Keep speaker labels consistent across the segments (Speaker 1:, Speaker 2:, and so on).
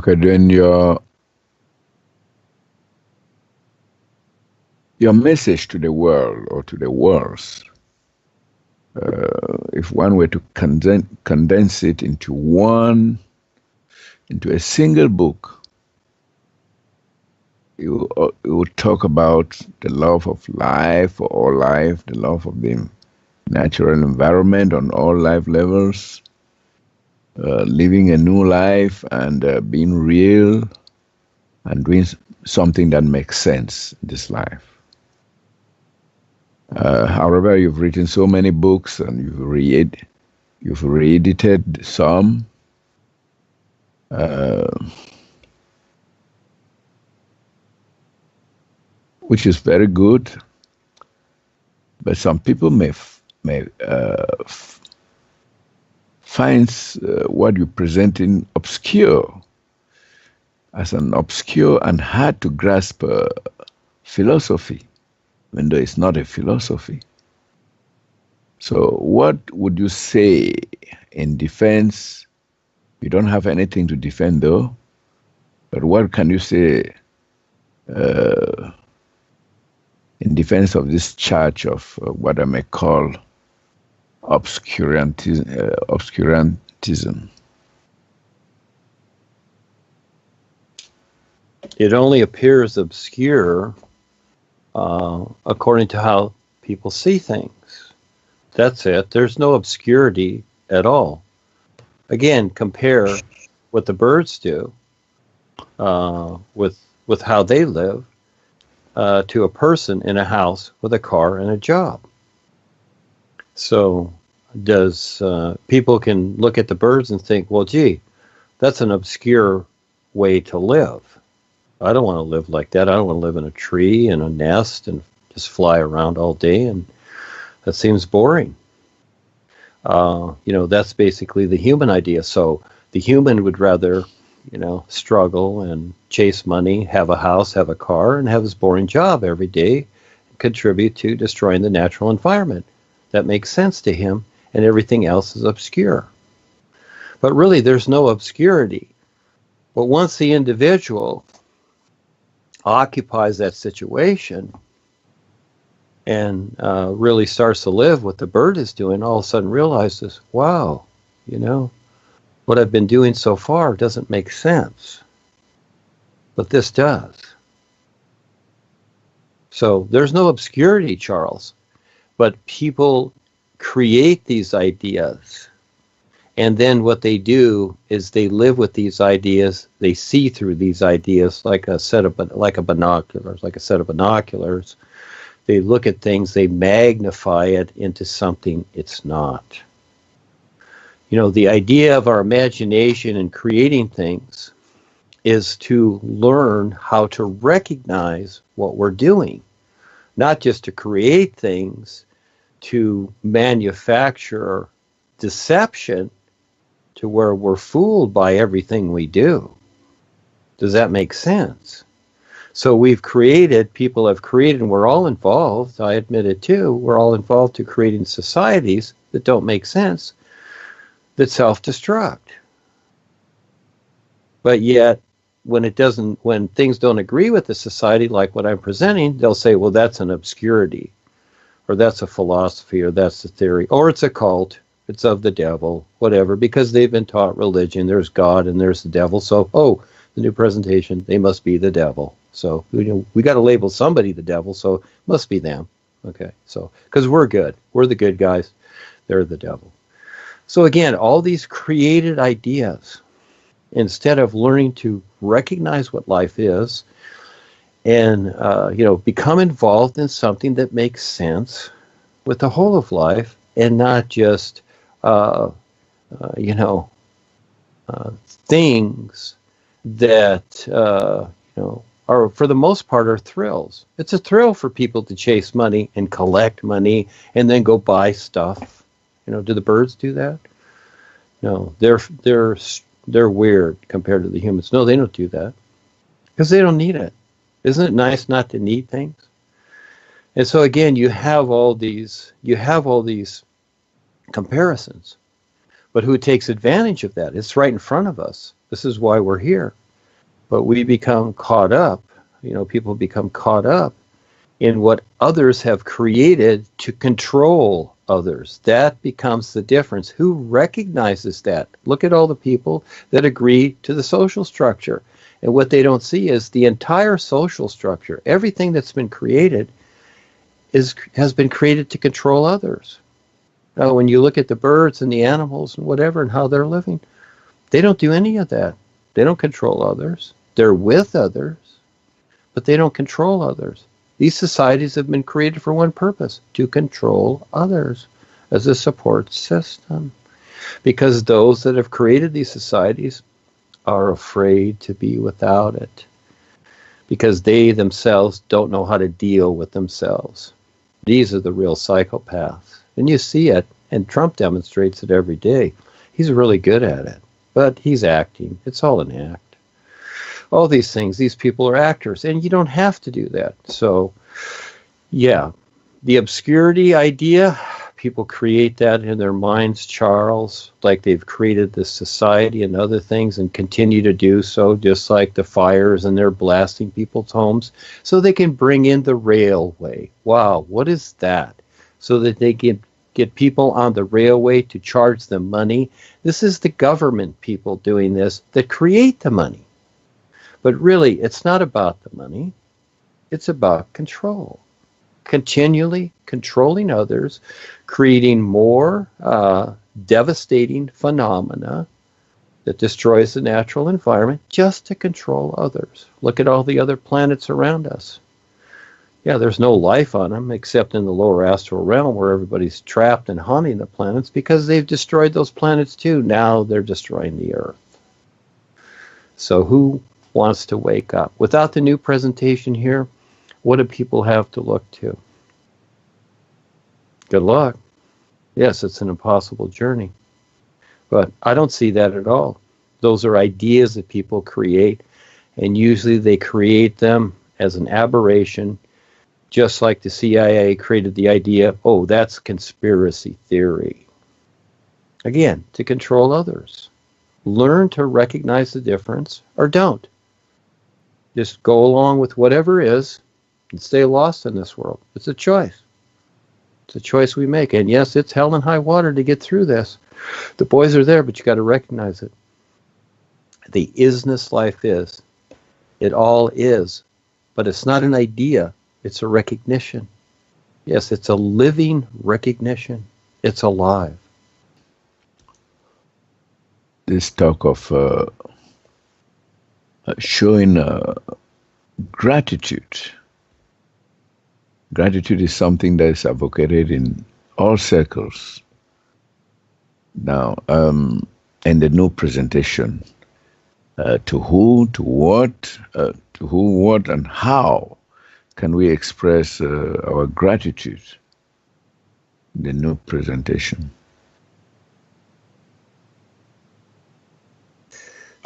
Speaker 1: Okay, then your message to the world or to the worlds, if one were to condense it into a single book, you would talk about the love of life for all life, the love of the natural environment on all life levels, living a new life and being real and doing something that makes sense in this life. However, you've written so many books and you've reedited some. Which is very good, but some people may find what you're presenting obscure, as an obscure and hard to grasp philosophy, even though it's not a philosophy. So what would you say in defense? You don't have anything to defend though, but what can you say in defense of this charge of what I may call obscurantism?
Speaker 2: It only appears obscure according to how people see things. That's it. There's no obscurity at all. Again, compare what the birds do with how they live to a person in a house with a car and a job. So people can look at the birds and think, well, gee, that's an obscure way to live. I don't want to live like that. I don't want to live in a tree and a nest and just fly around all day, and that seems boring. That's basically the human idea. So the human would rather, struggle and chase money, have a house, have a car, and have his boring job every day, contribute to destroying the natural environment. That makes sense to him, and everything else is obscure. But really, there's no obscurity. But once the individual occupies that situation and really starts to live what the bird is doing, all of a sudden realizes, wow, what I've been doing so far doesn't make sense. But this does. So there's no obscurity, Charles. But people create these ideas. And then what they do is they live with these ideas. They see through these ideas like a set of binoculars. They look at things, they magnify it into something it's not. The idea of our imagination and creating things is to learn how to recognize what we're doing, not just to create things, to manufacture deception to where we're fooled by everything we do. Does that make sense? So people have created, and we're all involved, I admit it too, we're all involved to creating societies that don't make sense, that self-destruct. But yet, when things don't agree with the society, like what I'm presenting, they'll say, well, that's an obscurity, or that's a philosophy, or that's a theory, or it's a cult, it's of the devil, whatever, because they've been taught religion, there's God and there's the devil, so, the new presentation, they must be the devil. So, we got to label somebody the devil, so it must be them. Okay, so, because we're good. We're the good guys. They're the devil. So again, all these created ideas, instead of learning to recognize what life is and, become involved in something that makes sense with the whole of life and not just, things that, are for the most part are thrills. It's a thrill for people to chase money and collect money and then go buy stuff. Do the birds do that? No, they're weird compared to the humans. No, they don't do that because they don't need it. Isn't it nice not to need things? And so again, you have all these comparisons. But who takes advantage of that? It's right in front of us. This is why we're here. But we become caught up, people become caught up in what others have created to control others. That becomes the difference. Who recognizes that? Look at all the people that agree to the social structure. And what they don't see is the entire social structure, everything that's been created, has been created to control others. Now, when you look at the birds and the animals and whatever and how they're living, they don't do any of that. They don't control others. They're with others, but they don't control others. These societies have been created for one purpose, to control others as a support system. Because those that have created these societies are afraid to be without it. Because they themselves don't know how to deal with themselves. These are the real psychopaths. And you see it, and Trump demonstrates it every day. He's really good at it, but he's acting. It's all an act. All these things, these people are actors, and you don't have to do that. So, yeah, the obscurity idea, people create that in their minds, Charles, like they've created this society and other things and continue to do so, just like the fires, and they're blasting people's homes so they can bring in the railway. Wow, what is that? So that they can get people on the railway to charge them money. This is the government people doing this that create the money. But really, it's not about the money. It's about control. Continually controlling others, creating more devastating phenomena that destroys the natural environment just to control others. Look at all the other planets around us. Yeah, there's no life on them except in the lower astral realm where everybody's trapped and haunting the planets because they've destroyed those planets too. Now they're destroying the Earth. So who wants to wake up? Without the new presentation here, what do people have to look to? Good luck. Yes, it's an impossible journey. But I don't see that at all. Those are ideas that people create, and usually they create them as an aberration, just like the CIA created the idea, oh, that's conspiracy theory. Again, to control others. Learn to recognize the difference, or don't. Just go along with whatever is and stay lost in this world. It's a choice. It's a choice we make. And yes, it's hell and high water to get through this. The boys are there, but you got to recognize it. The isness life is. It all is. But it's not an idea. It's a recognition. Yes, it's a living recognition. It's alive.
Speaker 1: This talk of showing gratitude. Gratitude is something that is advocated in all circles. Now, in the new presentation, to who, to what, and how can we express our gratitude in the new presentation?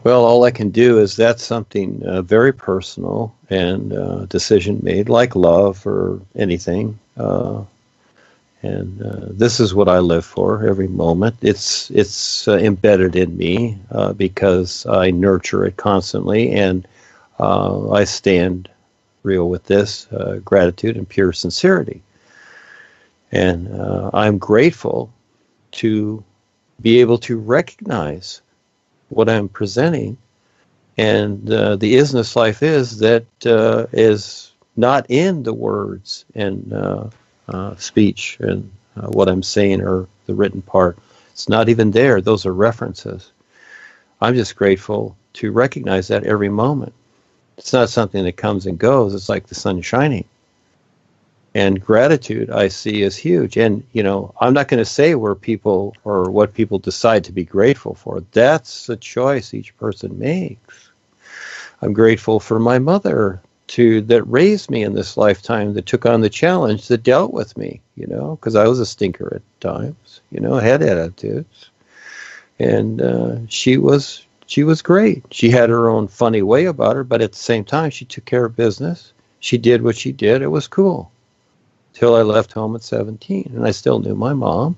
Speaker 2: Well, all I can do is that's something very personal and decision made, like love or anything. And this is what I live for every moment. It's embedded in me because I nurture it constantly, and I stand real with this gratitude and pure sincerity. And I'm grateful to be able to recognize what I'm presenting, and the isness life is that is not in the words and speech and what I'm saying or the written part. It's not even there. Those are references. I'm just grateful to recognize that every moment. It's not something that comes and goes. It's like the sun shining. And gratitude I see is huge. And, I'm not going to say where people or what people decide to be grateful for. That's a choice each person makes. I'm grateful for my mother that raised me in this lifetime, that took on the challenge, that dealt with me, because I was a stinker at times, I had attitudes. And she was great. She had her own funny way about her, but at the same time, she took care of business. She did what she did. It was cool. Till I left home at 17, and I still knew my mom.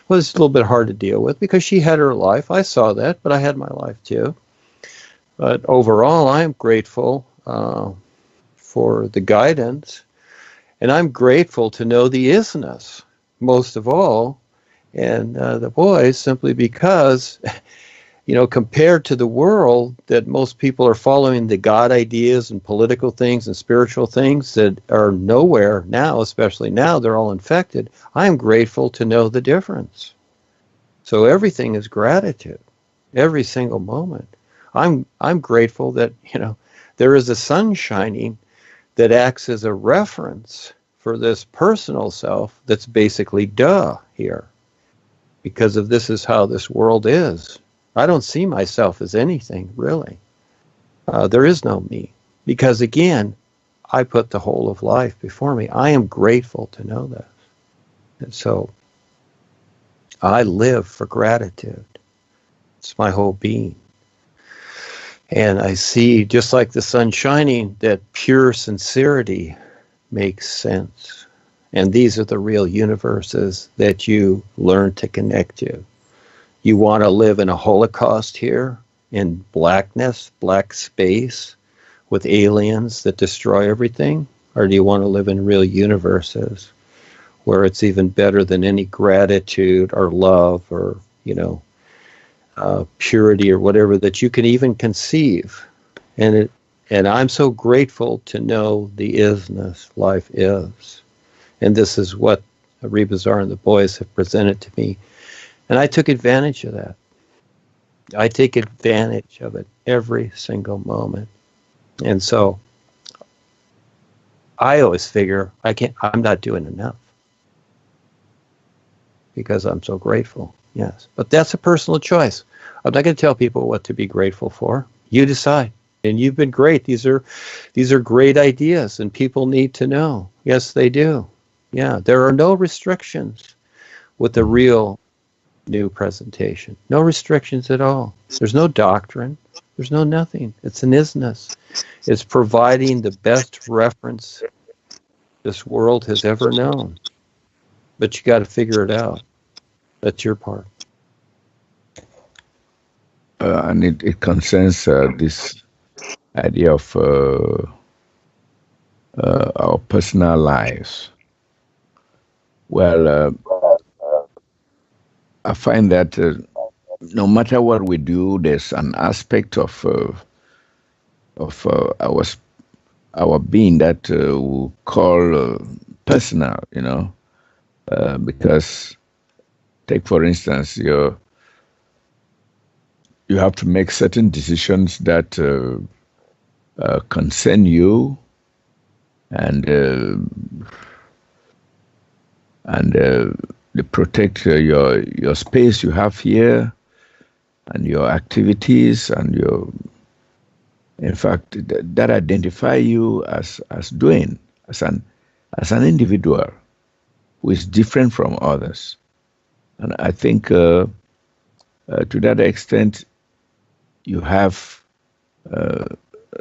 Speaker 2: Was a little bit hard to deal with because she had her life. I saw that, but I had my life too. But overall, I'm grateful for the guidance, and I'm grateful to know the isness most of all, and the boys, simply because, compared to the world that most people are following, the God ideas and political things and spiritual things that are nowhere now, especially now, they're all infected. I'm grateful to know the difference. So everything is gratitude, every single moment. I'm grateful that, there is a sun shining that acts as a reference for this personal self that's basically duh here, because of this is how this world is. I don't see myself as anything, really. There is no me, because again, I put the whole of life before me. I am grateful to know that. And so I live for gratitude. It's my whole being. And I see, just like the sun shining, that pure sincerity makes sense. And these are the real universes that you learn to connect to. You want to live in a Holocaust here, in blackness, black space, with aliens that destroy everything? Or do you want to live in real universes where it's even better than any gratitude or love or, purity or whatever that you can even conceive? And I'm so grateful to know the isness life is. And this is what Rebazar and the boys have presented to me. And I took advantage of that. I take advantage of it every single moment. And so I always figure I'm not doing enough because I'm so grateful. Yes. But that's a personal choice. I'm not going to tell people what to be grateful for. You decide. And you've been great. These are great ideas, and people need to know. Yes, they do. Yeah, there are no restrictions with the real new presentation. No restrictions at all. There's no doctrine. There's no nothing. It's an isness. It's providing the best reference this world has ever known. But you got to figure it out. That's your part.
Speaker 1: And it concerns this idea of our personal lives. Well, I find that no matter what we do, there's an aspect of our being that we call personal. Because take for instance, you have to make certain decisions that concern you, and they protect your space you have here, and your activities, and in fact, that identify you as Duane, as an individual who is different from others. And I think to that extent, you have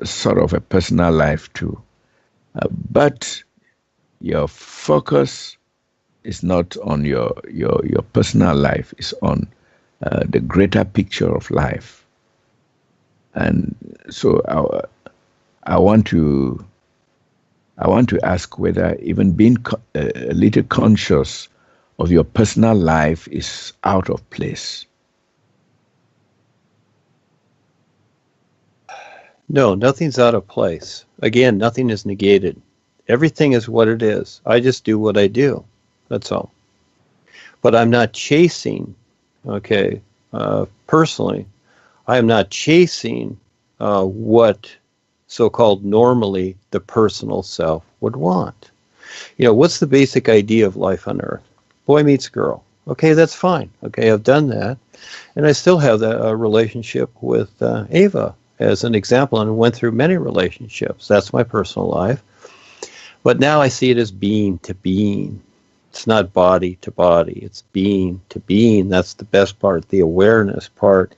Speaker 1: sort of a personal life too. But your focus is not on your personal life, it's on the greater picture of life. And so I want to ask whether even being a little conscious of your personal life is out of place.
Speaker 2: No, nothing's out of place. Again, nothing is negated. Everything is what it is. I just do what I do. That's all. But I'm not chasing, personally, I am not chasing what so-called normally the personal self would want. What's the basic idea of life on earth? Boy meets girl. Okay, that's fine. Okay, I've done that. And I still have that relationship with Ava as an example, and went through many relationships. That's my personal life. But now I see it as being to being. It's not body to body. It's being to being. That's the best part, the awareness part.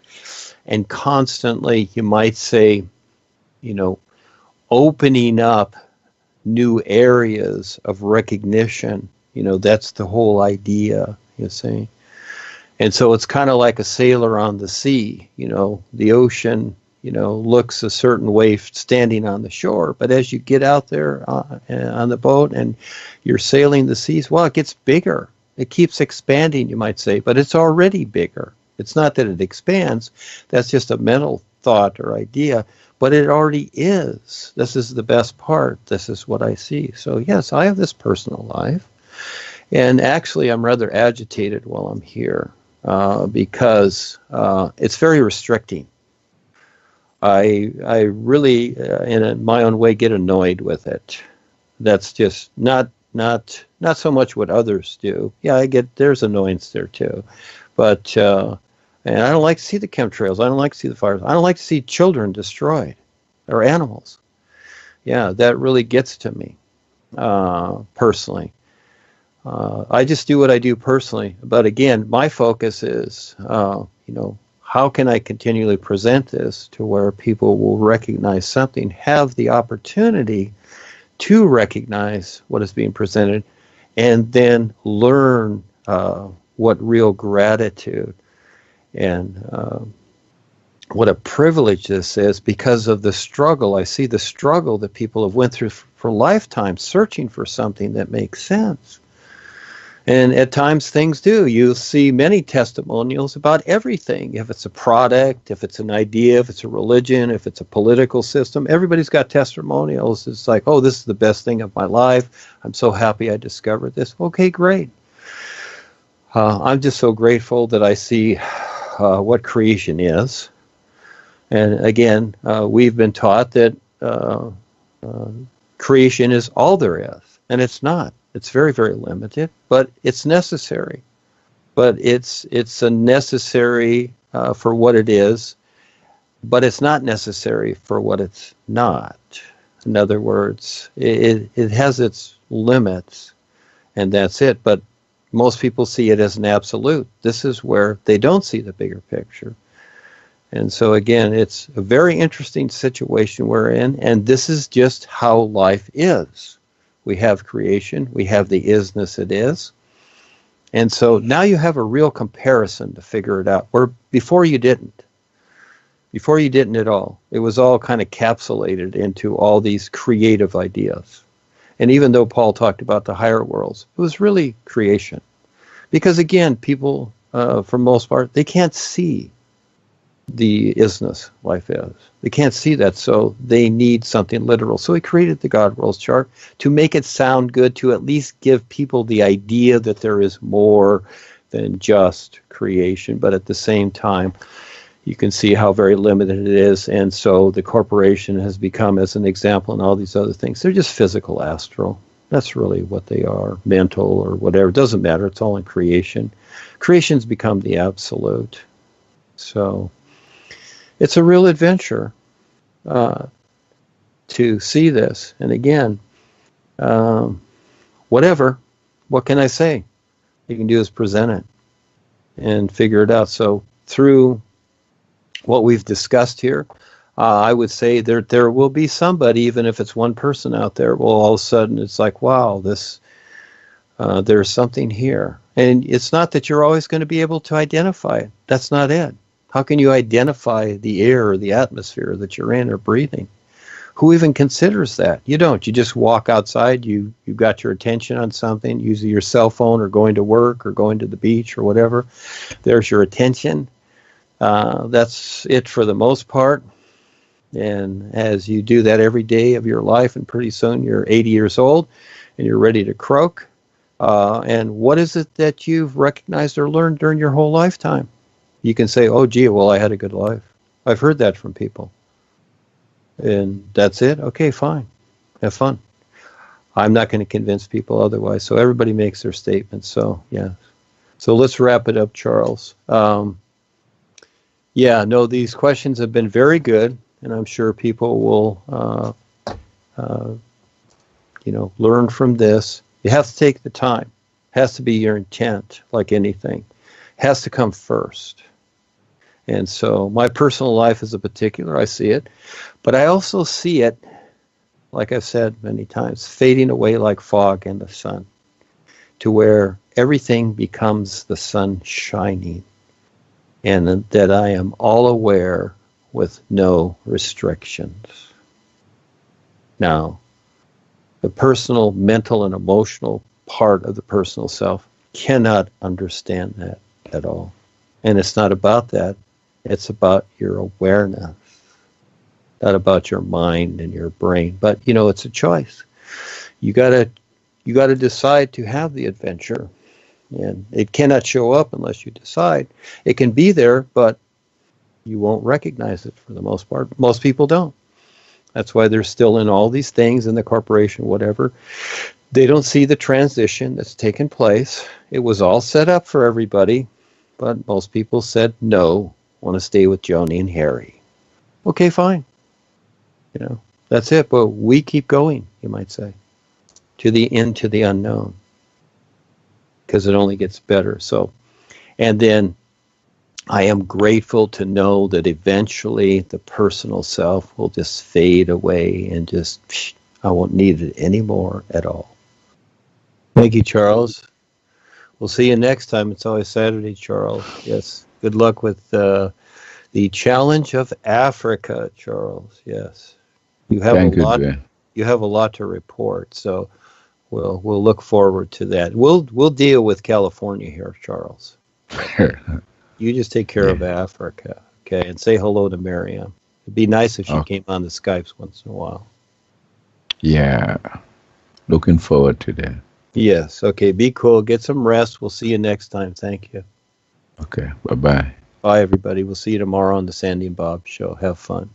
Speaker 2: And constantly, you might say, opening up new areas of recognition. That's the whole idea, you see. And so it's kind of like a sailor on the sea. The ocean, looks a certain way standing on the shore. But as you get out there on the boat and you're sailing the seas, well, it gets bigger. It keeps expanding, you might say, but it's already bigger. It's not that it expands. That's just a mental thought or idea, but it already is. This is the best part. This is what I see. So yes, I have this personal life. And actually, I'm rather agitated while I'm here because it's very restricting. I really, in my own way, get annoyed with it. That's just not so much what others do. Yeah, there's annoyance there too, but and I don't like to see the chemtrails. I don't like to see the fires. I don't like to see children destroyed or animals. Yeah, that really gets to me personally. I just do what I do personally. But again, my focus is, how can I continually present this to where people will recognize something, have the opportunity to recognize what is being presented, and then learn what real gratitude and what a privilege this is because of the struggle. I see the struggle that people have went through for lifetimes searching for something that makes sense. And at times things do. You'll see many testimonials about everything. If it's a product, if it's an idea, if it's a religion, if it's a political system, everybody's got testimonials. It's like, oh, this is the best thing of my life. I'm so happy I discovered this. Okay, great. I'm just so grateful that I see what creation is. And again, we've been taught that creation is all there is, and it's not. It's very, very limited, but it's necessary. But it's a necessary for what it is, but it's not necessary for what it's not. In other words, it has its limits, and that's it. But most people see it as an absolute. This is where they don't see the bigger picture. And so again, it's a very interesting situation we're in, and this is just how life is. We have creation, we have the isness it is. And so now you have a real comparison to figure it out, where before you didn't. Before you didn't at all. It was all kind of capsulated into all these creative ideas. And even though Paul talked about the higher worlds, it was really creation. Because again, people, for most part, they can't see the isness life is. They can't see that, so they need something literal. So he created the God Worlds chart to make it sound good, to at least give people the idea that there is more than just creation. But at the same time, you can see how very limited it is. And so the corporation has become, as an example, and all these other things, they're just physical astral. That's really what they are, mental or whatever. It doesn't matter. It's all in creation. Creation's become the absolute. So it's a real adventure to see this. And again, what can I say? You can do is present it and figure it out. So through what we've discussed here, I would say there will be somebody, even if it's one person out there, well, all of a sudden it's like, wow, there's something here. And it's not that you're always going to be able to identify it. That's not it. How can you identify the air or the atmosphere that you're in or breathing? Who even considers that? You don't. You just walk outside. You got your attention on something, using your cell phone or going to work or going to the beach or whatever. There's your attention. That's it for the most part. And as you do that every day of your life, and pretty soon you're 80 years old and you're ready to croak. And what is it that you've recognized or learned during your whole lifetime? You can say, oh, gee, well, I had a good life. I've heard that from people. And that's it? Okay, fine. Have fun. I'm not going to convince people otherwise. So everybody makes their statements. So, yeah. So let's wrap it up, Charles. These questions have been very good. And I'm sure people will, learn from this. You have to take the time. It has to be your intent, like anything. It has to come first. And so my personal life is a particular, I see it. But I also see it, like I've said many times, fading away like fog in the sun, to where everything becomes the sun shining. And that I am all aware with no restrictions. Now, the personal, mental, and emotional part of the personal self cannot understand that at all. And it's not about that. It's about your awareness, not about your mind and your brain. But, it's a choice. You gotta decide to have the adventure. And it cannot show up unless you decide. It can be there, but you won't recognize it for the most part. Most people don't. That's why they're still in all these things in the corporation, whatever. They don't see the transition that's taken place. It was all set up for everybody, but most people said no, want to stay with Joni and Harry. Okay, fine. That's it. But we keep going, you might say, into the unknown, because it only gets better. So, and then I am grateful to know that eventually the personal self will just fade away and I won't need it anymore at all. Thank you, Charles. We'll see you next time. It's always Saturday, Charles. Yes. Good luck with the challenge of Africa, Charles. Yes. You have
Speaker 1: Thank
Speaker 2: a lot.
Speaker 1: You,
Speaker 2: you have a lot to report, so we'll look forward to that. We'll deal with California here, Charles. You just take care of Africa, okay? And say hello to Miriam. It'd be nice if she came on the Skypes once in a while.
Speaker 1: Yeah. Looking forward to that.
Speaker 2: Yes. Okay. Be cool. Get some rest. We'll see you next time. Thank you.
Speaker 1: Okay. Bye-bye.
Speaker 2: Bye, everybody. We'll see you tomorrow on the Sandy and Bob Show. Have fun.